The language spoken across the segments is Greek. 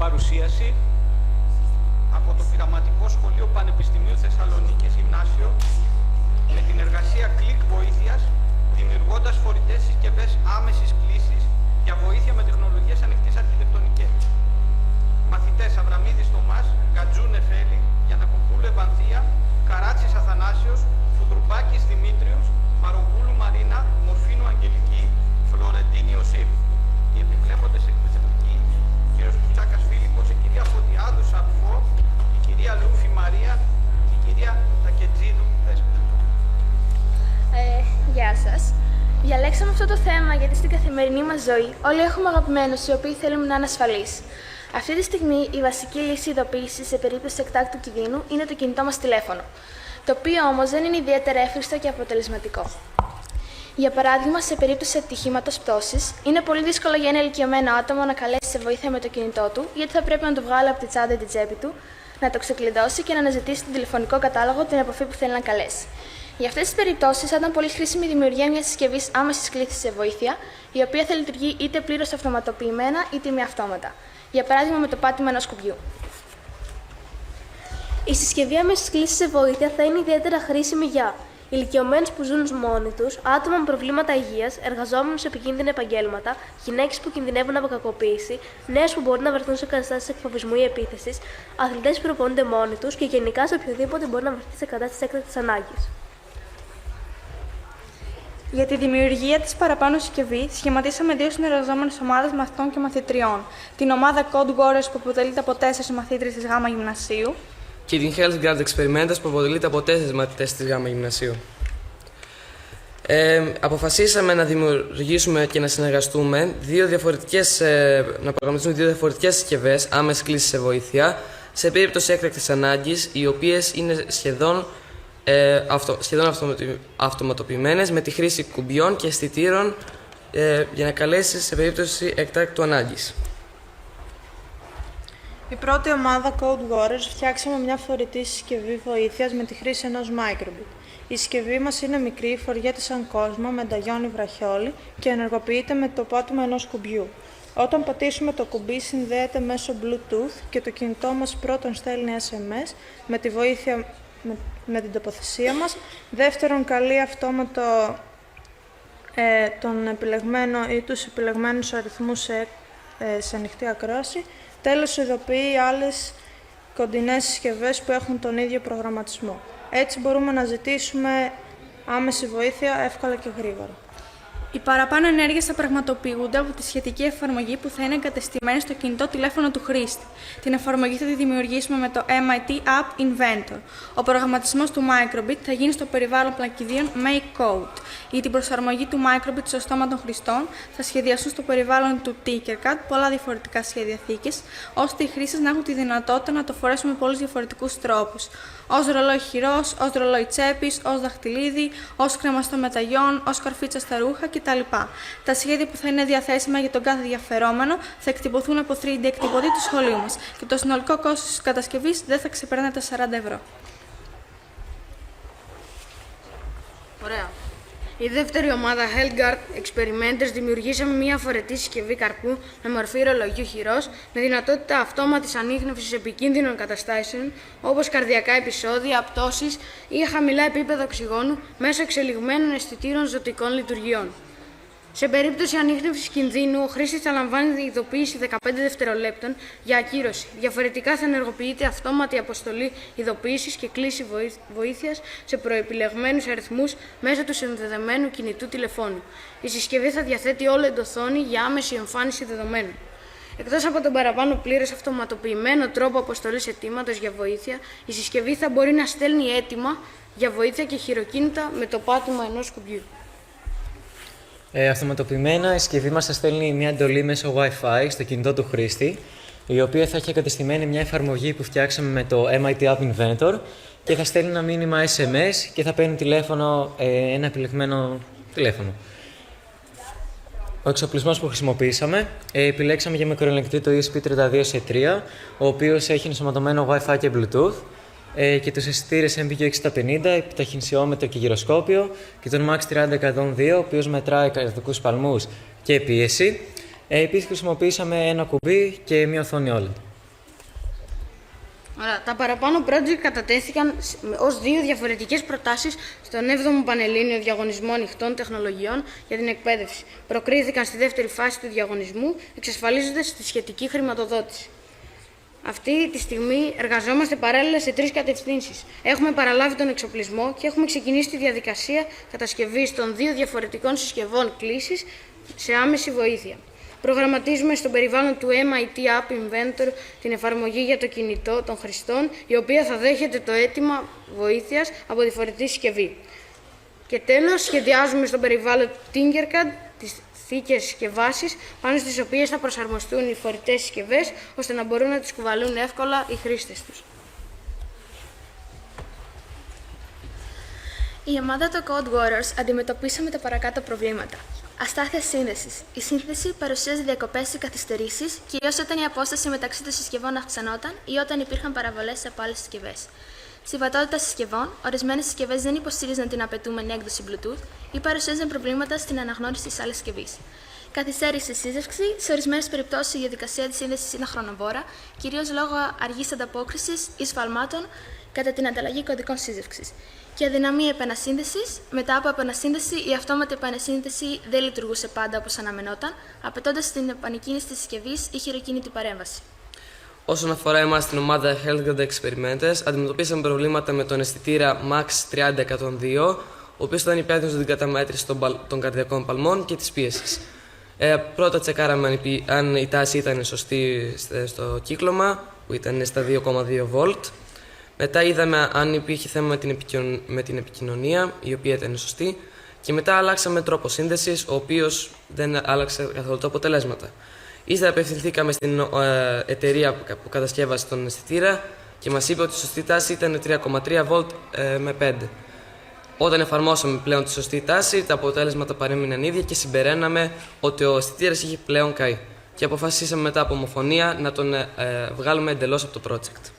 παρουσίαση από το Πειραματικό Σχολείο Πανεπιστημίου Θεσσαλονίκης Γυμνάσιο με την εργασία κλικ βοήθειας, δημιουργώντας φορητές συσκευές άμεσης κλήσης για βοήθεια με τεχνολογίες ανοιχτής αρχιτεκτονικής. Μαθητές Αβραμίδης Θωμάς, Γκατζού Νεφέλη, Γιαννακοπούλου Ευανθία, Καράτσης Αθανάσιος, Φουδρουμπάκης Δημήτριος, Μαροπούλου Μαρίνα, Μορφίνου Αγγελική, Φλωρεντίνη Ιωσήφ. Οι επιβλέποντες εκπαιδευτικοί, ο κ. Κουτσάκας Φίλιππος, η κυρία Φωτιάδου Σαρφό, η κυρία Λούφη Μαρία, η κυρία Τακετζίδου Δέσποινα. Γεια σας. Διαλέξαμε αυτό το θέμα γιατί στην καθημερινή μας ζωή όλοι έχουμε αγαπημένους οι οποίοι θέλουμε να είναι ασφαλείς. Αυτή τη στιγμή η βασική λύση ειδοποίησης σε περίπτωση εκτάκτου κινδύνου είναι το κινητό μας τηλέφωνο, το οποίο όμως δεν είναι ιδιαίτερα εύχριστο και αποτελεσματικό. Για παράδειγμα, σε περίπτωση ατυχήματος πτώσης, είναι πολύ δύσκολο για ένα ηλικιωμένο άτομο να καλέσει σε βοήθεια με το κινητό του, γιατί θα πρέπει να το βγάλει από τη τσάντα ή την τσέπη του, να το ξεκλειδώσει και να αναζητήσει στον τηλεφωνικό κατάλογο την επαφή που θέλει να καλέσει. Για αυτές τις περιπτώσεις, θα ήταν πολύ χρήσιμη η δημιουργία μιας συσκευής άμεσης κλήθης σε βοήθεια, η οποία θα λειτουργεί είτε πλήρως αυτοματοποιημένα είτε μη αυτόματα. Για παράδειγμα, με το πάτημα ενός κουμπιού. Η συσκευή άμεσης κλήσης σε βοήθεια θα είναι ιδιαίτερα χρήσιμη για ηλικιωμένους που ζουν μόνοι τους, άτομα με προβλήματα υγείας, εργαζόμενους σε επικίνδυνα επαγγέλματα, γυναίκες που κινδυνεύουν από κακοποίηση, νέους που μπορεί να βρεθούν σε καταστάσεις εκφοβισμού ή επίθεσης, αθλητές που προπονούνται μόνοι τους και γενικά σε οποιοδήποτε μπορεί να βρεθεί σε κατάσταση έκτακτης ανάγκης. Για τη δημιουργία της παραπάνω συσκευή, σχηματίσαμε δύο συνεργαζόμενες ομάδες μαθητών και μαθητριών. Την ομάδα Code Warriors που αποτελείται από 4 μαθήτριες της ΓΑΜΑ Γυμνασίου και την Health Guard Experimenters που αποτελείται από 4 μαθητές της ΓΑΜΑ Γυμνασίου. Αποφασίσαμε να δημιουργήσουμε και να συνεργαστούμε να προγραμματίσουμε δύο διαφορετικές συσκευές άμεσης κλήσης σε βοήθεια σε περίπτωση έκτακτης ανάγκης, οι οποίες είναι σχεδόν αυτοματοποιημένες με τη χρήση κουμπιών και αισθητήρων για να καλέσει σε περίπτωση εκτάκτου ανάγκης. Η πρώτη ομάδα Code Warriors φτιάξαμε μια φορητή συσκευή βοήθειας με τη χρήση ενός Microbit. Η συσκευή μας είναι μικρή, φοριέται σαν κόσμο, μεταγιώνει βραχιόλι και ενεργοποιείται με το πάτημα ενός κουμπιού. Όταν πατήσουμε το κουμπί συνδέεται μέσω Bluetooth και το κινητό μας πρώτον στέλνει SMS με την τοποθεσία μας, δεύτερον καλεί αυτόματο τον επιλεγμένο ή τους επιλεγμένους αριθμούς σε ανοιχτή ακρόαση, τέλος ειδοποιεί άλλες κοντινές συσκευές που έχουν τον ίδιο προγραμματισμό. Έτσι μπορούμε να ζητήσουμε άμεση βοήθεια εύκολα και γρήγορα. Οι παραπάνω ενέργειες θα πραγματοποιούνται από τη σχετική εφαρμογή που θα είναι εγκατεστημένη στο κινητό τηλέφωνο του χρήστη. Την εφαρμογή θα τη δημιουργήσουμε με το MIT App Inventor. Ο προγραμματισμός του Microbit θα γίνει στο περιβάλλον πλακιδίων Make Code. Για την προσαρμογή του Microbit στο στόμα των χρηστών θα σχεδιαστούν στο περιβάλλον του Tinkercad πολλά διαφορετικά σχέδια θήκης, ώστε οι χρήστες να έχουν τη δυνατότητα να το φορέσουν με πολλούς διαφορετικούς τρόπους. Ως ρολόι χειρός, ως ρολόι τσέπης, ως δαχτυλίδι, ως κρεμαστό μεταγιόν, ως καρφίτσα στα ρούχα κτλ. Τα σχέδια που θα είναι διαθέσιμα για τον κάθε ενδιαφερόμενο θα εκτυπωθούν από 3D εκτυπωτή του σχολείου μας και το συνολικό κόστος της κατασκευής δεν θα ξεπερνάει τα 40 ευρώ. Ωραία. Η δεύτερη ομάδα Health Guard Experimenters δημιουργήσαμε μια φορετή συσκευή καρπού με μορφή ρολογιού χειρός με δυνατότητα αυτόματης ανίχνευσης επικίνδυνων καταστάσεων όπως καρδιακά επεισόδια, πτώσεις ή χαμηλά επίπεδα οξυγόνου μέσω εξελιγμένων αισθητήρων ζωτικών λειτουργιών. Σε περίπτωση ανίχνευσης κινδύνου, ο χρήστης θα λαμβάνει ειδοποίηση 15 δευτερολέπτων για ακύρωση. Διαφορετικά θα ενεργοποιείται αυτόματη αποστολή ειδοποίησης και κλήση βοήθειας σε προεπιλεγμένους αριθμούς μέσω του συνδεδεμένου κινητού τηλεφώνου. Η συσκευή θα διαθέτει OLED οθόνη για άμεση εμφάνιση δεδομένων. Εκτός από τον παραπάνω πλήρως αυτοματοποιημένο τρόπο αποστολής αιτήματος για βοήθεια, η συσκευή θα μπορεί να στέλνει αίτημα για βοήθεια και χειροκίνητα με το πάτημα ενός κουμπιού. Αυτοματοποιημένα, η συσκευή μας θα στέλνει μια εντολή μέσω Wi-Fi στο κινητό του χρήστη, η οποία θα έχει εγκατεστημένη μια εφαρμογή που φτιάξαμε με το MIT App Inventor και θα στέλνει ένα μήνυμα SMS και θα παίρνει ένα επιλεγμένο τηλέφωνο. Ο εξοπλισμός που χρησιμοποίησαμε, επιλέξαμε για μικροελεγκτή το ESP32C3, ο οποίος έχει ενσωματωμένο Wi-Fi και Bluetooth, και τους αισθητήρες MBQ6050, επιταχυνσιόμετρο και γυροσκόπιο και τον Max 30-102, ο οποίος μετράει καρδιακούς σπαλμούς και πίεση. Επίσης χρησιμοποίησαμε ένα κουμπί και μια οθόνη OLED. Ωραία. Τα παραπάνω project κατατέθηκαν ως 2 διαφορετικές προτάσεις στον 7ο Πανελλήνιο Διαγωνισμό Ανοιχτών Τεχνολογιών για την Εκπαίδευση. Προκρίθηκαν στη δεύτερη φάση του διαγωνισμού, εξασφαλίζοντας τη σχετική χρηματοδότηση. Αυτή τη στιγμή εργαζόμαστε παράλληλα σε 3 κατευθύνσεις. Έχουμε παραλάβει τον εξοπλισμό και έχουμε ξεκινήσει τη διαδικασία κατασκευής των 2 διαφορετικών συσκευών κλήσης σε άμεση βοήθεια. Προγραμματίζουμε στο περιβάλλον του MIT App Inventor την εφαρμογή για το κινητό των χρηστών, η οποία θα δέχεται το αίτημα βοήθειας από τη φορητή συσκευή. Και τέλος, σχεδιάζουμε στο περιβάλλον Tinkercad τις θήκες και βάσεις πάνω στις οποίες θα προσαρμοστούν οι φορητές συσκευές, ώστε να μπορούν να τις κουβαλούν εύκολα οι χρήστες τους. Η ομάδα των Code Warriors αντιμετωπίσαμε τα παρακάτω προβλήματα. Αστάθεια σύνδεσης. Η σύνδεση παρουσίαζε διακοπές ή καθυστερήσεις, κυρίως όταν η απόσταση μεταξύ των συσκευών αυξανόταν ή όταν υπήρχαν παραβολές από άλλες συσκευές. Συμβατότητα συσκευών. Ορισμένες συσκευές δεν υποστήριζαν την απαιτούμενη έκδοση Bluetooth ή παρουσίαζαν προβλήματα στην αναγνώριση της άλλης συσκευής. Καθυστέρηση σύζευξη. Σε ορισμένες περιπτώσεις η διαδικασία της σύνδεσης είναι χρονοβόρα, κυρίως λόγω αργής ανταπόκρισης ή σφαλμάτων κατά την ανταλλαγή κωδικών σύζευξης. Και αδυναμία επανασύνδεσης. Μετά από επανασύνδεση, η αυτόματη επανασύνδεση δεν λειτουργούσε πάντα όπως αναμενόταν, απαιτώντας την επανεκκίνηση της συσκευής ή χειροκίνητη παρέμβαση. Όσον αφορά εμάς την ομάδα Helgard Experimenters, αντιμετωπίσαμε προβλήματα με τον αισθητήρα Max 30102, ο οποίος ήταν υπεύθυνος για την καταμέτρηση των καρδιακών παλμών και της πίεσης. Πρώτα τσεκάραμε αν η τάση ήταν σωστή στο κύκλωμα, που ήταν στα 2,2 V. Μετά είδαμε αν υπήρχε θέμα με την επικοινωνία, η οποία ήταν σωστή. Και μετά αλλάξαμε τρόπο σύνδεσης, ο οποίος δεν άλλαξε καθόλου τα αποτελέσματα. Ύστερα απευθυνθήκαμε στην εταιρεία που κατασκεύασε τον αισθητήρα και μας είπε ότι η σωστή τάση ήταν 3,3 V με 5. Όταν εφαρμόσαμε πλέον τη σωστή τάση, τα αποτέλεσματα παρέμειναν ίδια και συμπεραίναμε ότι ο αισθητήρας είχε πλέον καεί. Και αποφασίσαμε μετά από ομοφωνία να τον βγάλουμε εντελώς από το project.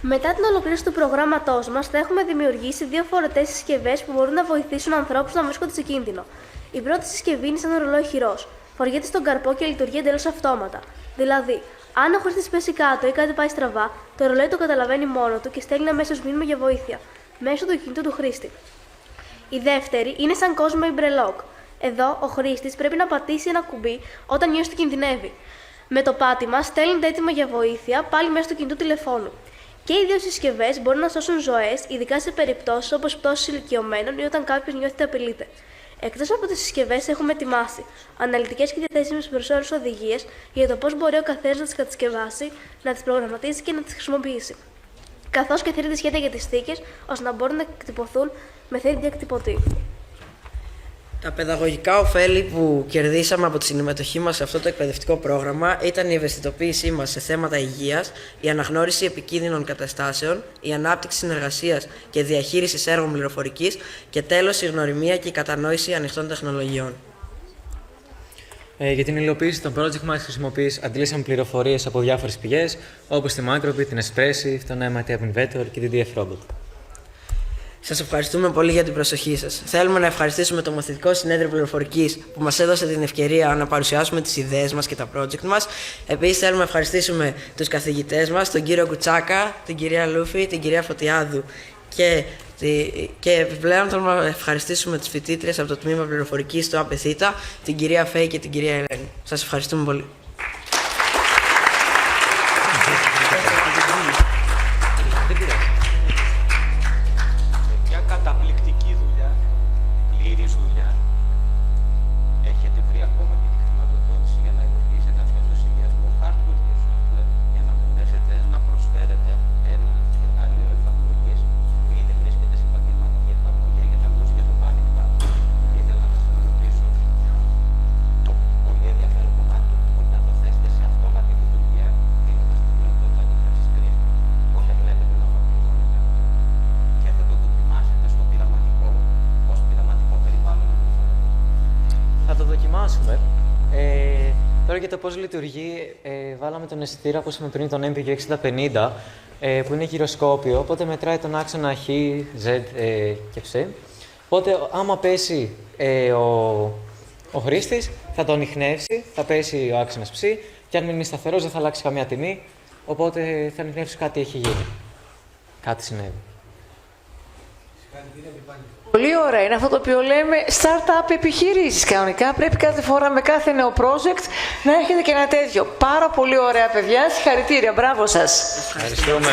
Μετά την ολοκλήρωση του προγράμματός μας, θα έχουμε δημιουργήσει 2 φορητές συσκευές που μπορούν να βοηθήσουν ανθρώπους να βρίσκονται σε κίνδυνο. Η πρώτη συσκευή είναι σαν ρολόι χειρός. Φοριέται στον καρπό και λειτουργεί εντελώς αυτόματα. Δηλαδή, αν ο χρήστης πέσει κάτω ή κάτι πάει στραβά, το ρολόι το καταλαβαίνει μόνο του και στέλνει αμέσως μήνυμα για βοήθεια, μέσω του κινητού του χρήστη. Η δεύτερη είναι σαν Cosmo Umbrellock. Εδώ, ο χρήστης πρέπει να πατήσει ένα κουμπί όταν νιώσει ότι κινδυνεύει. Με το πάτημα, στέλνει το αίτημα για βοήθεια πάλι μέσω του κινητού τηλεφώνου. Και οι 2 συσκευές μπορούν να σώσουν ζωές, ειδικά σε περιπτώσεις όπως πτώσεις ηλικιωμένων ή όταν κάποιος νιώθει ότι απειλείται. Εκτός από τις συσκευές, έχουμε ετοιμάσει αναλυτικές και διαθέσιμες περισσότερες οδηγίες για το πώς μπορεί ο καθένας να τις κατασκευάσει, να τις προγραμματίσει και να τις χρησιμοποιήσει. Καθώς και 3D σχέδια για τις θήκες, ώστε να μπορούν να εκτυπωθούν με 3D εκτυπωτή. Τα παιδαγωγικά ωφέλη που κερδίσαμε από τη συμμετοχή μας σε αυτό το εκπαιδευτικό πρόγραμμα ήταν η ευαισθητοποίησή μας σε θέματα υγείας, η αναγνώριση επικίνδυνων καταστάσεων, η ανάπτυξη συνεργασίας και διαχείρισης έργων πληροφορικής και τέλος η γνωριμία και η κατανόηση ανοιχτών τεχνολογιών. Για την υλοποίηση των project μας αντλήσαμε πληροφορίες από διάφορες πηγές, όπως τη Macrobit, την Espressif, τον MIT App Inventor και την DF Robot. Σας ευχαριστούμε πολύ για την προσοχή σας. Θέλουμε να ευχαριστήσουμε το Μαθητικό Συνέδριο Πληροφορικής που μας έδωσε την ευκαιρία να παρουσιάσουμε τις ιδέες μας και τα project μας. Επίσης, θέλουμε να ευχαριστήσουμε τους καθηγητές μας, τον κύριο Κουτσάκα, την κυρία Λούφη, την κυρία Φωτιάδου και επιπλέον θέλουμε να ευχαριστήσουμε τις φοιτήτριες από το Τμήμα Πληροφορικής του ΑΠΕΘΙΤΑ, την κυρία Φέη και την κυρία Ελένη. Σας ευχαριστούμε πολύ. Καταπληκτική δουλειά, πλήρης δουλειά. Έχετε βρει ακόμα και τη χρηματοδότηση για να υλοποιήσετε αυτό το συνδυασμό hardware και software για να μπορέσετε να προσφέρετε ένα εργαλείο εφαρμογής που ήδη βρίσκεται σε επαγγελματική εφαρμογή για τα γλώσσα για το πάνηγμα. Ήθελα να σας ρωτήσω το πολύ ενδιαφέρον κομμάτι του που να το θέσετε σε αυτόματη λειτουργία δίνοντας τη δυνατότητα ανείχνευσης κρίσης. Πώς βλέπετε να ολοκληρώνετε αυτό και θα το δοκιμάσετε στο πειραματικό, ως πειραματικό περιβάλλον. Θα το δοκιμάσουμε. Τώρα για το πώς λειτουργεί, βάλαμε τον αισθητήρα, όπως είπαμε πριν, τον MPG 6050, που είναι γυροσκόπιο, οπότε μετράει τον άξονα Χ, Z και Ψ. Οπότε, άμα πέσει ο χρήστης, θα τον ανιχνεύσει, θα πέσει ο άξονας Ψ, και Και αν μείνει σταθερός, δεν θα αλλάξει καμία τιμή. Οπότε θα ανοιχνεύσει κάτι έχει γίνει. Κάτι συνέβη. Πολύ ωραία είναι αυτό το οποίο λέμε startup επιχειρήσεις. Κανονικά πρέπει κάθε φορά με κάθε νέο project να έχετε και ένα τέτοιο. Πάρα πολύ ωραία παιδιά. Συγχαρητήρια. Μπράβο σας. Ευχαριστούμε.